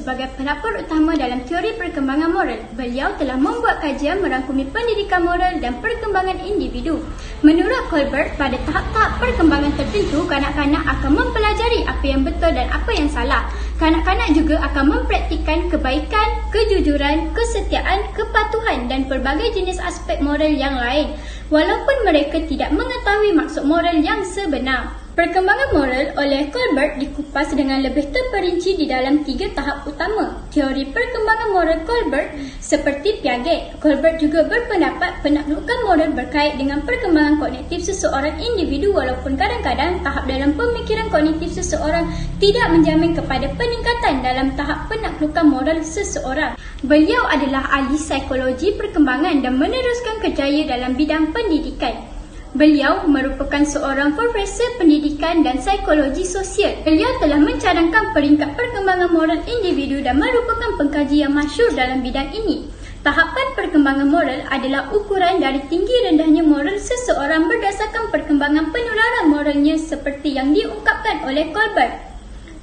sebagai pelapor utama dalam teori perkembangan moral. Beliau telah membuat kajian merangkumi pendidikan moral dan perkembangan individu. Menurut Colbert, pada tahap-tahap perkembangan tertentu, kanak-kanak akan mempelajari apa yang betul dan apa yang salah. Kanak-kanak juga akan mempraktikkan kebaikan, kejujuran, kesetiaan, kepatuhan dan pelbagai jenis aspek moral yang lain, walaupun mereka tidak mengetahui maksud moral yang sebenar. Perkembangan moral oleh Colbert dikupas dengan lebih terperinci di dalam 3 tahap utama. Teori perkembangan moral Colbert seperti Piaget. Colbert juga berpendapat penaklukan moral berkait dengan perkembangan kognitif seseorang individu, walaupun kadang-kadang tahap dalam pemikiran kognitif seseorang tidak menjamin kepada peningkatan dalam tahap penaklukan moral seseorang. Beliau adalah ahli psikologi perkembangan dan meneruskan kerjaya dalam bidang pendidikan. Beliau merupakan seorang profesor pendidikan dan psikologi sosial. Beliau telah mencadangkan peringkat perkembangan moral individu dan merupakan pengkaji yang masyhur dalam bidang ini. Tahapan perkembangan moral adalah ukuran dari tinggi rendahnya moral seseorang berdasarkan perkembangan penularan moralnya seperti yang diungkapkan oleh Colbert.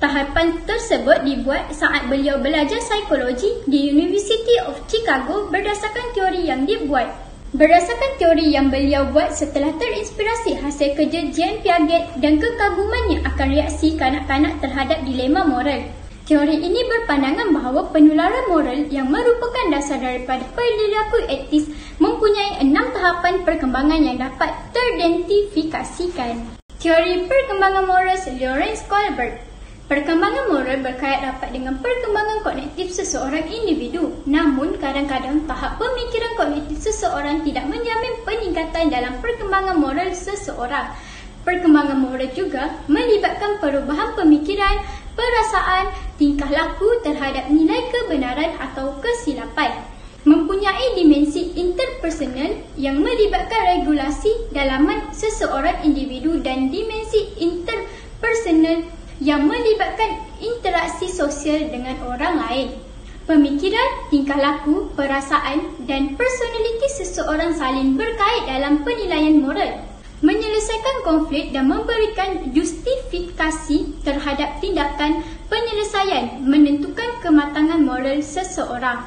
Tahapan tersebut dibuat saat beliau belajar psikologi di University of Chicago berdasarkan teori yang dibuat. Berdasarkan teori yang beliau buat setelah terinspirasi hasil kerja Jean Piaget dan kekagumannya akan reaksi kanak-kanak terhadap dilema moral. Teori ini berpandangan bahawa penularan moral yang merupakan dasar daripada perilaku etis mempunyai 6 tahapan perkembangan yang dapat teridentifikasikan. Teori perkembangan moral Lawrence Colbert. Perkembangan moral berkait rapat dengan perkembangan kognitif seseorang individu. Namun, kadang-kadang tahap pemikiran kognitif seseorang tidak menjamin peningkatan dalam perkembangan moral seseorang. Perkembangan moral juga melibatkan perubahan pemikiran, perasaan, tingkah laku terhadap nilai kebenaran atau kesilapan. Mempunyai dimensi interpersonal yang melibatkan regulasi dalaman seseorang individu dan dimensi interpersonal yang melibatkan interaksi sosial dengan orang lain. Pemikiran, tingkah laku, perasaan dan personaliti seseorang saling berkait dalam penilaian moral. Menyelesaikan konflik dan memberikan justifikasi terhadap tindakan penyelesaian menentukan kematangan moral seseorang.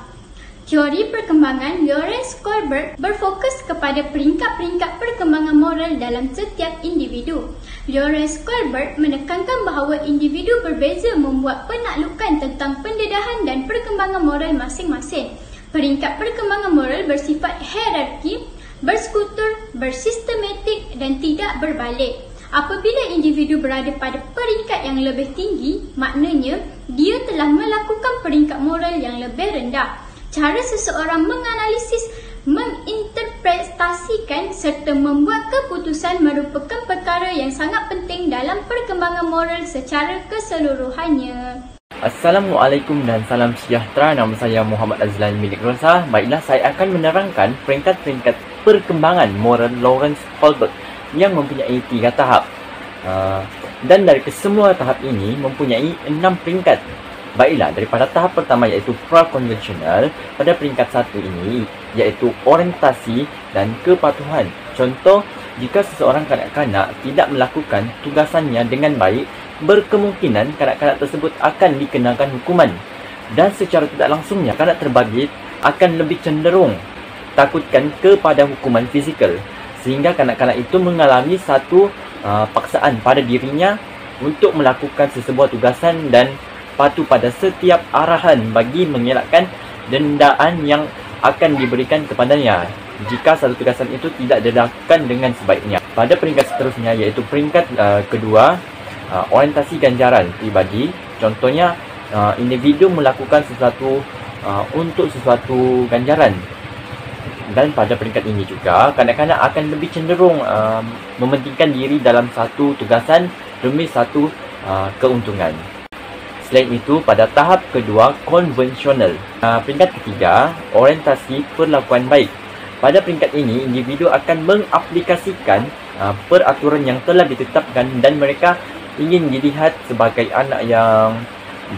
Teori perkembangan Lawrence Colbert berfokus kepada peringkat-peringkat perkembangan moral dalam setiap individu. Lawrence Colbert menekankan bahawa individu berbeza membuat penaklukan tentang pendedahan dan perkembangan moral masing-masing. Peringkat perkembangan moral bersifat hierarki, bersekutur, bersistematik dan tidak berbalik. Apabila individu berada pada peringkat yang lebih tinggi, maknanya dia telah melakukan peringkat moral yang lebih rendah. Cara seseorang menganalisis, menginterpretasikan serta membuat keputusan merupakan perkara yang sangat penting dalam perkembangan moral secara keseluruhannya. Assalamualaikum dan salam sejahtera. Nama saya Muhammad Azlan milik Rosa. Baiklah, saya akan menerangkan peringkat-peringkat perkembangan moral Lawrence Colbert yang mempunyai 3 tahap. Dan dari kesemua tahap ini mempunyai 6 peringkat. Baiklah, daripada tahap pertama iaitu pra-konvensional, pada peringkat 1 ini iaitu orientasi dan kepatuhan. Contoh, jika seseorang kanak-kanak tidak melakukan tugasannya dengan baik, berkemungkinan kanak-kanak tersebut akan dikenakan hukuman. Dan secara tidak langsungnya, kanak terbabit akan lebih cenderung takutkan kepada hukuman fizikal. Sehingga kanak-kanak itu mengalami satu paksaan pada dirinya untuk melakukan sesebuah tugasan dan patuh pada setiap arahan bagi mengelakkan dendaan yang akan diberikan kepadanya jika satu tugasan itu tidak dilakukan dengan sebaiknya. Pada peringkat seterusnya iaitu peringkat kedua, orientasi ganjaran pribadi. Contohnya, individu melakukan sesuatu untuk sesuatu ganjaran. Dan pada peringkat ini juga, kanak-kanak akan lebih cenderung mementingkan diri dalam satu tugasan demi satu keuntungan. Selain itu, pada tahap kedua, konvensional. Peringkat ketiga, orientasi perlakuan baik. Pada peringkat ini, individu akan mengaplikasikan peraturan yang telah ditetapkan dan mereka ingin dilihat sebagai anak yang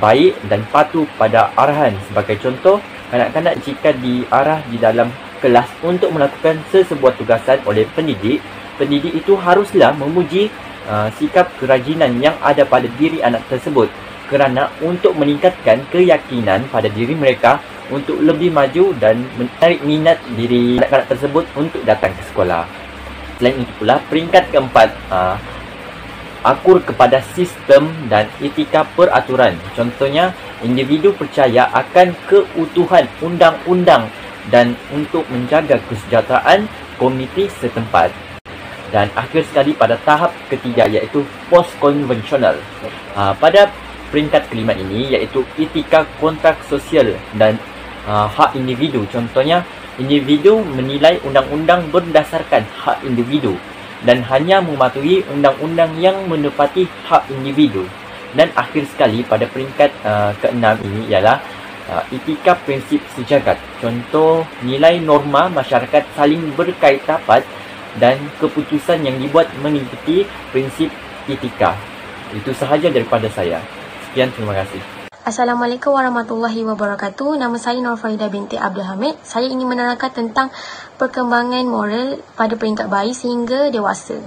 baik dan patuh pada arahan. Sebagai contoh, kanak-kanak jika diarah di dalam kelas untuk melakukan sesebuah tugasan oleh pendidik, pendidik itu haruslah memuji sikap kerajinan yang ada pada diri anak tersebut. kerana untuk meningkatkan keyakinan pada diri mereka untuk lebih maju dan menarik minat diri anak-anak tersebut untuk datang ke sekolah. Selain itu pula, peringkat keempat, akur kepada sistem dan etika peraturan. Contohnya, individu percaya akan keutuhan undang-undang dan untuk menjaga kesejahteraan komuniti setempat. Dan akhir sekali pada tahap ketiga iaitu post-konvensional. Pada peringkat kelima ini iaitu etika kontrak sosial dan hak individu. Contohnya, individu menilai undang-undang berdasarkan hak individu dan hanya mematuhi undang-undang yang menepati hak individu. Dan akhir sekali pada peringkat keenam ini ialah etika prinsip sejagat. Contoh, nilai norma masyarakat saling berkait rapat dan keputusan yang dibuat mengikuti prinsip etika. Itu sahaja daripada saya. Sekian, terima kasih. Assalamualaikum warahmatullahi wabarakatuh. Nama saya Nur Farida binti Abdul Hamid. Saya ingin menerangkan tentang perkembangan moral pada peringkat bayi sehingga dewasa.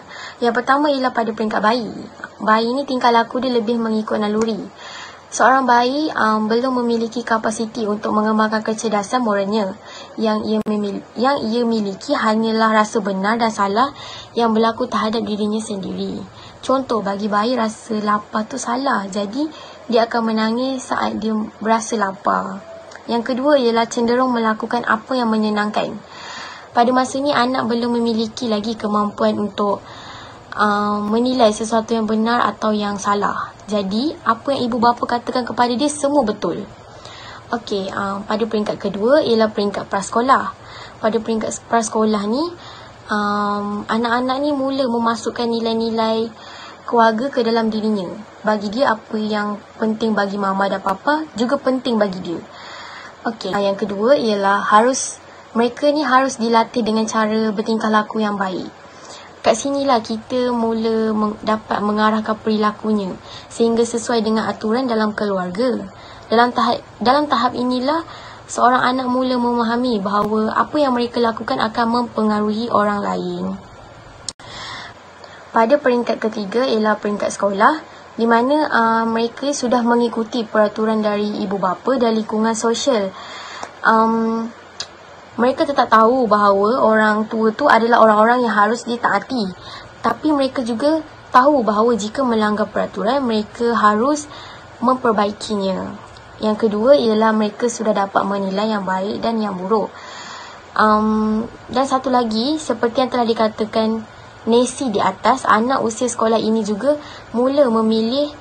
Yang pertama ialah pada peringkat bayi. Bayi ni tingkah laku dia lebih mengikut naluri. Seorang bayi belum memiliki kapasiti untuk mengembangkan kecerdasan moralnya. Yang ia miliki hanyalah rasa benar dan salah yang berlaku terhadap dirinya sendiri. Contoh, bagi bayi rasa lapar tu salah. Jadi, dia akan menangis saat dia berasa lapar. Yang kedua ialah cenderung melakukan apa yang menyenangkan. Pada masa ni, anak belum memiliki lagi kemampuan untuk menilai sesuatu yang benar atau yang salah. Jadi, apa yang ibu bapa katakan kepada dia semua betul. Okey, pada peringkat kedua ialah peringkat prasekolah. Pada peringkat prasekolah ni, anak-anak ni mula memasukkan nilai-nilai keluarga ke dalam dirinya. Bagi dia, apa yang penting bagi mama dan papa juga penting bagi dia. Okey, yang kedua ialah mereka ni harus dilatih dengan cara bertingkah laku yang baik. Kat sinilah kita mula dapat mengarahkan perilakunya sehingga sesuai dengan aturan dalam keluarga. Dalam tahap inilah seorang anak mula memahami bahawa apa yang mereka lakukan akan mempengaruhi orang lain. Pada peringkat ketiga ialah peringkat sekolah, di mana mereka sudah mengikuti peraturan dari ibu bapa dan lingkungan sosial. Mereka tetap tahu bahawa orang tua tu adalah orang-orang yang harus ditaati. Tapi mereka juga tahu bahawa jika melanggar peraturan, mereka harus memperbaikinya. Yang kedua ialah mereka sudah dapat menilai yang baik dan yang buruk. Dan satu lagi, seperti yang telah dikatakan Nesi di atas, anak usia sekolah ini juga mula memilih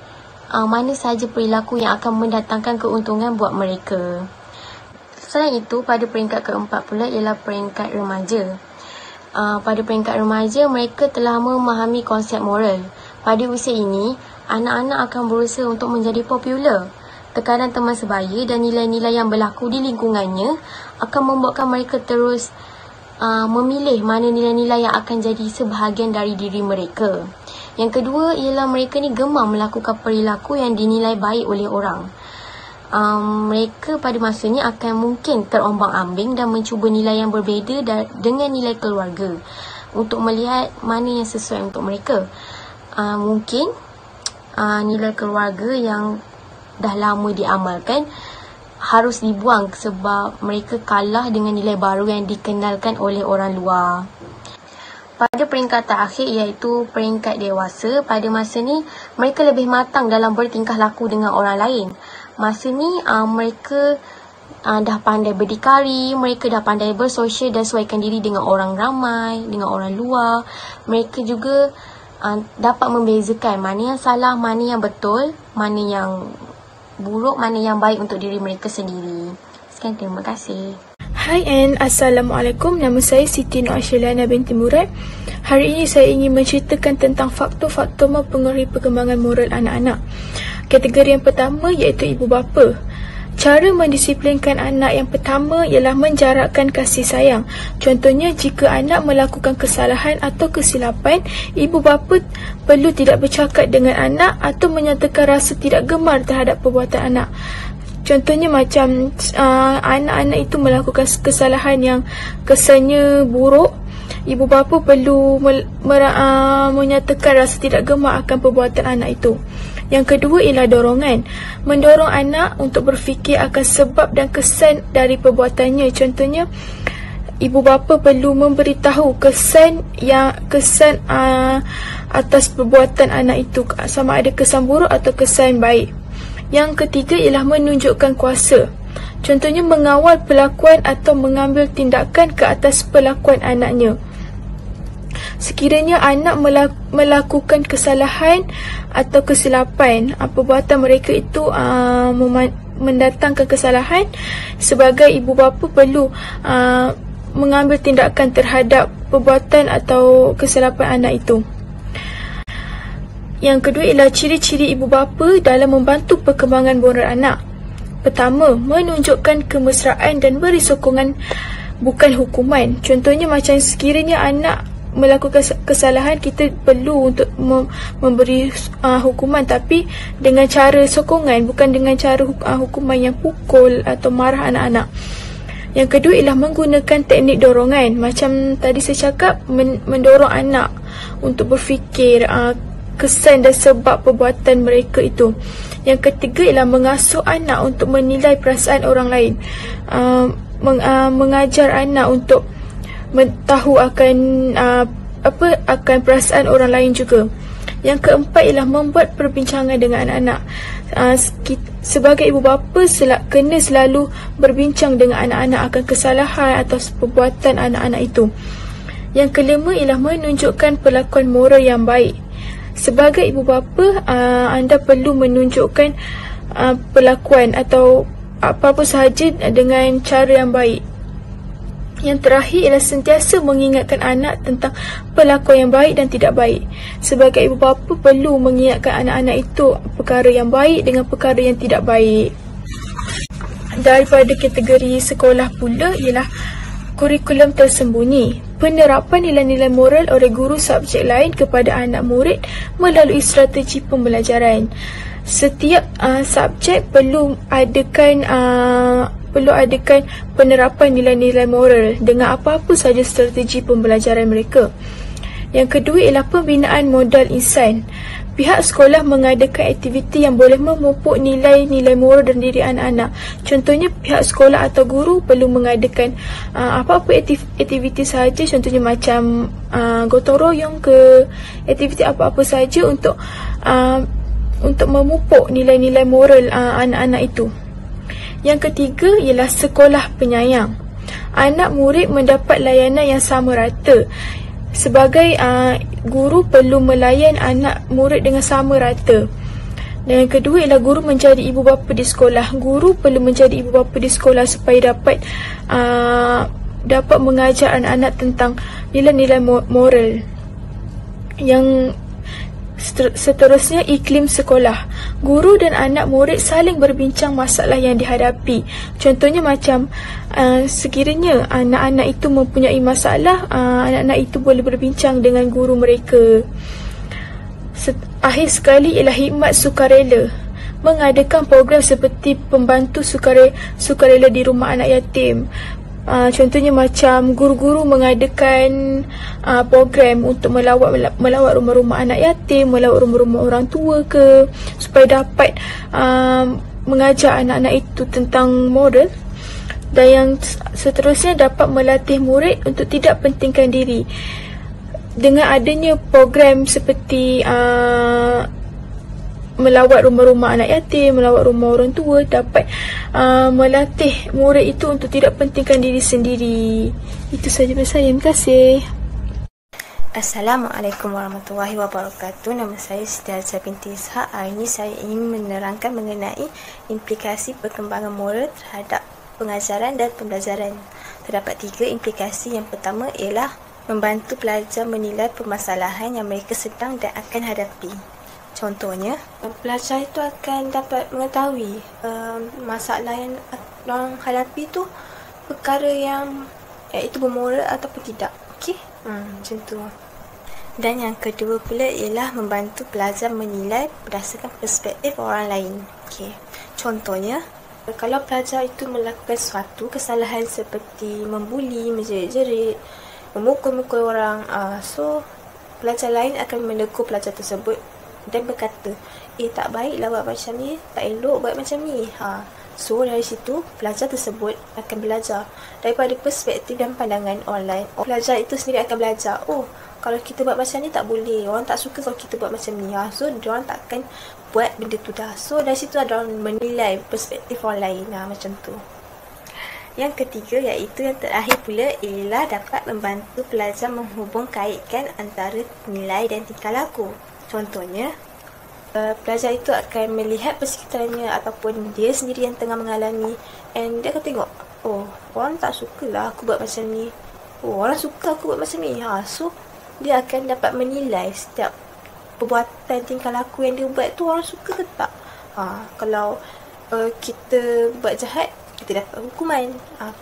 mana sahaja perilaku yang akan mendatangkan keuntungan buat mereka. Selain itu, pada peringkat keempat pula ialah peringkat remaja. Pada peringkat remaja, mereka telah memahami konsep moral. Pada usia ini, anak-anak akan berusaha untuk menjadi popular. Tekanan teman sebaya dan nilai-nilai yang berlaku di lingkungannya akan membuatkan mereka terus memilih mana nilai-nilai yang akan jadi sebahagian dari diri mereka. Yang kedua ialah mereka ni gemar melakukan perilaku yang dinilai baik oleh orang. Mereka pada masanya akan mungkin terombang-ambing dan mencuba nilai yang berbeza dengan nilai keluarga untuk melihat mana yang sesuai untuk mereka. Mungkin nilai keluarga yang dah lama diamalkan harus dibuang sebab mereka kalah dengan nilai baru yang dikenalkan oleh orang luar. Pada peringkat terakhir iaitu peringkat dewasa, pada masa ni mereka lebih matang dalam bertingkah laku dengan orang lain. Masa ni mereka dah pandai berdikari, mereka dah pandai bersosial dan sesuaikan diri dengan orang ramai, dengan orang luar. Mereka juga dapat membezakan mana yang salah, mana yang betul, mana yang buruk, mana yang baik untuk diri mereka sendiri. Sekian, terima kasih. Hai and Assalamualaikum. Nama saya Siti Nur Aisyah binti Murad. Hari ini saya ingin menceritakan tentang faktor-faktor mempengaruhi perkembangan moral anak-anak. Kategori yang pertama iaitu ibu bapa. Cara mendisiplinkan anak yang pertama ialah menjarakkan kasih sayang. Contohnya, jika anak melakukan kesalahan atau kesilapan, ibu bapa perlu tidak bercakap dengan anak atau menyatakan rasa tidak gemar terhadap perbuatan anak. Contohnya macam anak-anak itu melakukan kesalahan yang kesannya buruk, ibu bapa perlu menyatakan rasa tidak gemar akan perbuatan anak itu. Yang kedua ialah dorongan. Mendorong anak untuk berfikir akan sebab dan kesan dari perbuatannya. Contohnya, ibu bapa perlu memberitahu kesan atas perbuatan anak itu, sama ada kesan buruk atau kesan baik. Yang ketiga ialah menunjukkan kuasa. Contohnya mengawal pelakuan atau mengambil tindakan ke atas pelakuan anaknya. Sekiranya anak melakukan kesalahan atau kesilapan, perbuatan mereka itu mendatangkan kesalahan, sebagai ibu bapa perlu mengambil tindakan terhadap perbuatan atau kesilapan anak itu. Yang kedua ialah ciri-ciri ibu bapa dalam membantu perkembangan moral anak. Pertama, menunjukkan kemesraan dan beri sokongan, bukan hukuman. Contohnya macam sekiranya anak melakukan kesalahan, kita perlu untuk memberi hukuman, tapi dengan cara sokongan, bukan dengan cara hukuman yang pukul atau marah anak-anak. Yang kedua ialah menggunakan teknik dorongan. Macam tadi saya cakap, mendorong anak untuk berfikir kesan dan sebab perbuatan mereka itu. Yang ketiga ialah mengasuh anak untuk menilai perasaan orang lain. Mengajar anak untuk tahu akan perasaan orang lain juga. Yang keempat ialah membuat perbincangan dengan anak-anak. Sebagai ibu bapa kena selalu berbincang dengan anak-anak akan kesalahan atau perbuatan anak-anak itu. Yang kelima ialah menunjukkan perlakuan moral yang baik. Sebagai ibu bapa, anda perlu menunjukkan perlakuan atau apa-apa sahaja dengan cara yang baik. Yang terakhir ialah sentiasa mengingatkan anak tentang perlakuan yang baik dan tidak baik. Sebagai ibu bapa perlu mengingatkan anak-anak itu perkara yang baik dengan perkara yang tidak baik. Daripada kategori sekolah pula ialah kurikulum tersembunyi. Penerapan nilai-nilai moral oleh guru subjek lain kepada anak murid melalui strategi pembelajaran. Setiap subjek perlu adakan penerapan nilai-nilai moral dengan apa-apa sahaja strategi pembelajaran mereka. Yang kedua ialah pembinaan modal insan. Pihak sekolah mengadakan aktiviti yang boleh memupuk nilai-nilai moral dalam diri anak-anak. Contohnya, pihak sekolah atau guru perlu mengadakan apa-apa aktiviti sahaja, contohnya macam gotong royong ke, aktiviti apa-apa sahaja untuk memupuk nilai-nilai moral anak-anak itu. Yang ketiga ialah sekolah penyayang. Anak murid mendapat layanan yang sama rata. Sebagai guru perlu melayan anak murid dengan sama rata. Dan yang kedua ialah guru menjadi ibu bapa di sekolah. Guru perlu menjadi ibu bapa di sekolah supaya dapat mengajar anak-anak tentang nilai-nilai moral. Yang seterusnya, iklim sekolah. Guru dan anak murid saling berbincang masalah yang dihadapi. Contohnya macam sekiranya anak-anak itu mempunyai masalah, anak-anak itu boleh berbincang dengan guru mereka. Akhir sekali ialah khidmat sukarela. Mengadakan program seperti pembantu sukarela di rumah anak yatim. Contohnya macam guru-guru mengadakan program untuk melawat rumah-rumah anak yatim, melawat rumah-rumah orang tua ke, supaya dapat mengajar anak-anak itu tentang moral. Dan yang seterusnya dapat melatih murid untuk tidak pentingkan diri. Dengan adanya program seperti melawat rumah-rumah anak yatim, melawat rumah orang tua, dapat melatih murid itu untuk tidak pentingkan diri sendiri. Itu sahaja dari saya. Terima kasih. Assalamualaikum warahmatullahi wabarakatuh. Nama saya Siti Hajah binti Ishak. Hari ini saya ingin menerangkan mengenai implikasi perkembangan moral terhadap pengajaran dan pembelajaran. Terdapat 3 implikasi. Yang pertama ialah membantu pelajar menilai permasalahan yang mereka sedang dan akan hadapi. Contohnya, pelajar itu akan dapat mengetahui masalah yang orang hadapi itu perkara yang itu bermoral ataupun tidak. Okey? Macam tu. Dan yang kedua pula ialah membantu pelajar menilai berdasarkan perspektif orang lain. Okey. Contohnya, kalau pelajar itu melakukan suatu kesalahan seperti membuli, menjerit-jerit, memukul-mukul orang, so pelajar lain akan menegur pelajar tersebut dan berkata, tak baiklah buat macam ni, tak elok buat macam ni. So dari situ pelajar tersebut akan belajar daripada perspektif dan pandangan orang lain. Pelajar itu sendiri akan belajar, kalau kita buat macam ni tak boleh, orang tak suka kalau kita buat macam ni. So diorang takkan buat benda tu dah. So dari situ diorang menilai perspektif orang lain. Macam tu. Yang ketiga, iaitu yang terakhir pula, ialah dapat membantu pelajar menghubung kaitkan antara nilai dan tingkah laku. Contohnya, pelajar itu akan melihat persekitarannya ataupun dia sendiri yang tengah mengalami, and dia akan tengok, orang tak sukalah aku buat macam ni, orang suka aku buat macam ni. So dia akan dapat menilai setiap perbuatan tingkah laku yang dia buat tu orang suka ke tak. Kalau kita buat jahat, kita dapat hukuman,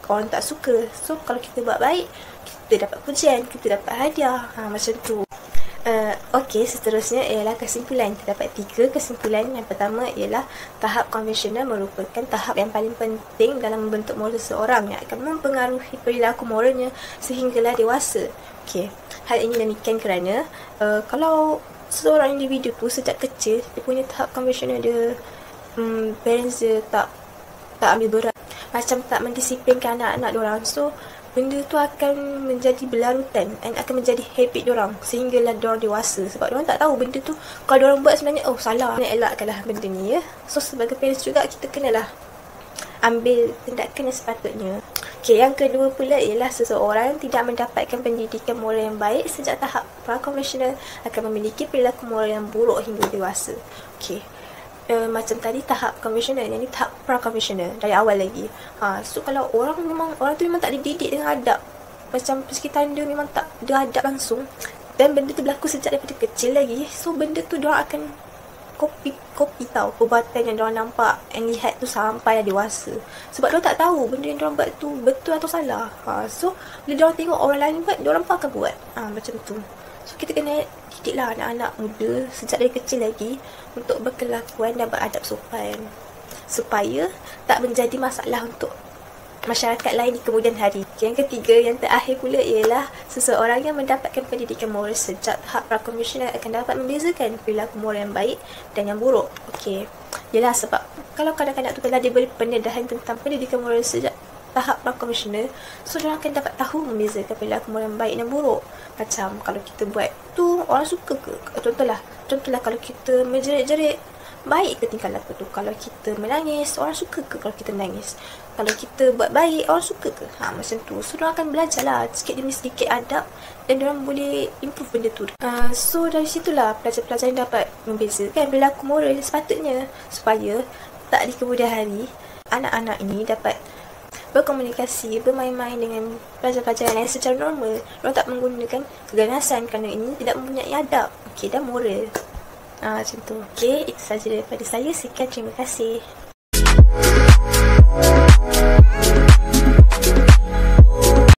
orang tak suka. So kalau kita buat baik, kita dapat pujian, kita dapat hadiah. Macam tu. Okey, seterusnya ialah kesimpulan. Terdapat 3 kesimpulan. Yang pertama ialah tahap konvensional merupakan tahap yang paling penting dalam membentuk moral seseorang, yang akan mempengaruhi perilaku moralnya sehinggalah dewasa. Okey, hal ini demikian kerana kalau seseorang individu tu sejak kecil dia punya tahap konvensional, dia parents dia tak ambil berat, macam tak mendisiplinkan anak-anak diorang. So benda tu akan menjadi berlarutan dan akan menjadi habit diorang sehinggalah diorang dewasa. Sebab diorang tak tahu benda tu kalau diorang buat sebenarnya salah, kena elakkanlah benda ni. So sebagai parents juga kita kenalah ambil tindakan yang sepatutnya. Okey, yang kedua pula ialah seseorang tidak mendapatkan pendidikan moral yang baik sejak tahap prakonvensional akan memiliki perilaku moral yang buruk hingga dewasa. Okey, macam tadi tahap konvensional, yang ni tahap prakonvensional dari awal lagi. So kalau orang tu memang tak dididik dengan adab, macam persekitaran dia memang tak ada adab langsung, dan benda tu berlaku sejak daripada kecil lagi, so benda tu diorang akan kopi tahu perbuatan yang diorang nampak and lihat tu sampai dah dewasa. Sebab diorang tak tahu benda yang diorang buat tu betul atau salah. So bila diorang tengok orang lain buat, diorang pun akan buat. Macam tu. So kita kena didiklah anak-anak muda sejak dari kecil lagi untuk berkelakuan dan beradab sopan, supaya tak menjadi masalah untuk masyarakat lain di kemudian hari. Yang ketiga, yang terakhir pula ialah seseorang yang mendapatkan pendidikan moral sejak tahap prakonvensional akan dapat membezakan perilaku moral yang baik dan yang buruk. Okey, ialah sebab kalau kanak-kanak tu telah diberi pendedahan tentang pendidikan moral sejak tahap prakonvensional, so diorang akan dapat tahu membezakan perilaku moral yang baik dan buruk. Macam kalau kita buat tu orang suka ke? Contohlah kalau kita menjerit-jerit, baik ke tingkah laku tu? Kalau kita menangis, orang suka ke kalau kita menangis? Kalau kita buat baik, orang suka ke? Macam tu. So diorang akan belajar lah sikit demi sedikit adab, dan diorang boleh improve benda tu. So dari situlah pelajar-pelajar yang dapat membezakan perilaku moral sepatutnya, supaya tak di kemudian hari anak-anak ini dapat berkomunikasi, bermain-main dengan pelajar-pelajar yang lain secara normal. Mereka tak menggunakan keganasan kerana ini tidak mempunyai adab, dan moral. Macam tu. Itu sahaja daripada saya. Sekian, terima kasih.